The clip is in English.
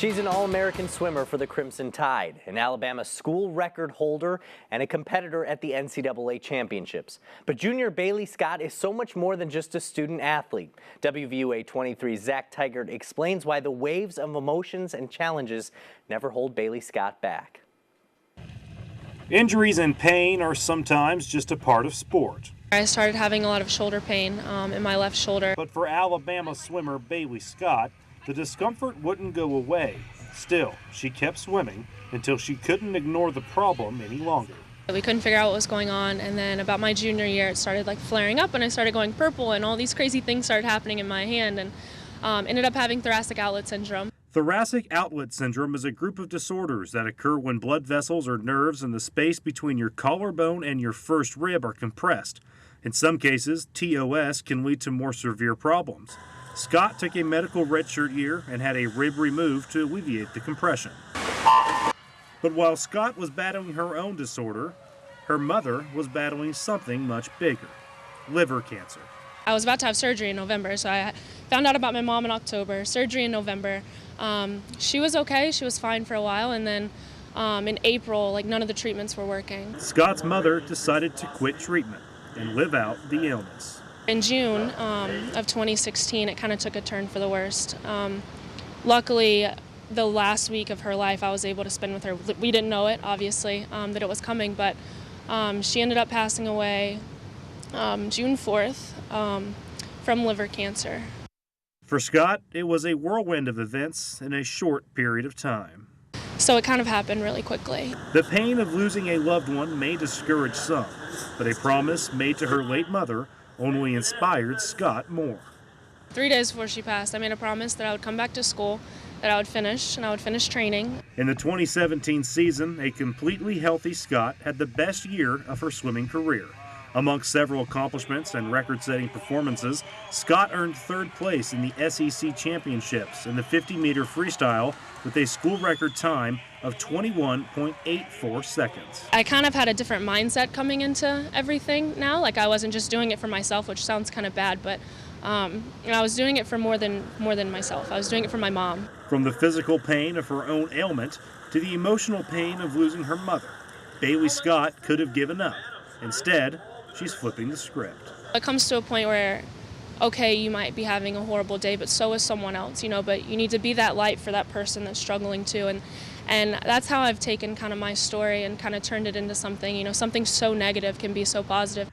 She's an All-American swimmer for the Crimson Tide, an Alabama school record holder, and a competitor at the NCAA championships. But junior Bailey Scott is so much more than just a student athlete. WVUA 23's Zach Tigert explains why the waves of emotions and challenges never hold Bailey Scott back. Injuries and pain are sometimes just a part of sport. I started having a lot of shoulder pain in my left shoulder. But for Alabama swimmer Bailey Scott, the discomfort wouldn't go away. Still, she kept swimming until she couldn't ignore the problem any longer. We couldn't figure out what was going on, and then about my junior year it started flaring up and I started going purple and all these crazy things started happening in my hand and ended up having thoracic outlet syndrome. Thoracic outlet syndrome is a group of disorders that occur when blood vessels or nerves in the space between your collarbone and your first rib are compressed. In some cases, TOS can lead to more severe problems. Scott took a medical redshirt year and had a rib removed to alleviate the compression. But while Scott was battling her own disorder, her mother was battling something much bigger: liver cancer. I was about to have surgery in November, so I found out about my mom in October, surgery in November. She was okay, she was fine for a while, and then in April, none of the treatments were working. Scott's mother decided to quit treatment and live out the illness. In June of 2016, it kind of took a turn for the worst. Luckily, the last week of her life I was able to spend with her. We didn't know it, obviously, that it was coming, but she ended up passing away June 4th from liver cancer. For Scott, it was a whirlwind of events in a short period of time. So it kind of happened really quickly. The pain of losing a loved one may discourage some, but a promise made to her late mother only inspired Scott more. 3 days before she passed, I made a promise that I would come back to school, that I would finish, and I would finish training. In the 2017 season, a completely healthy Scott had the best year of her swimming career. Amongst several accomplishments and record-setting performances, Scott earned third place in the SEC Championships in the 50-meter freestyle with a school record time of 21.84 seconds. I kind of had a different mindset coming into everything now. I wasn't just doing it for myself, which sounds kind of bad, but I was doing it for more than myself. I was doing it for my mom. From the physical pain of her own ailment to the emotional pain of losing her mother, Bailey Scott could have given up. Instead, she's flipping the script. It comes to a point where, okay, you might be having a horrible day, but so is someone else, but you need to be that light for that person that's struggling too. And that's how I've taken kind of my story and kind of turned it into something, something so negative can be so positive.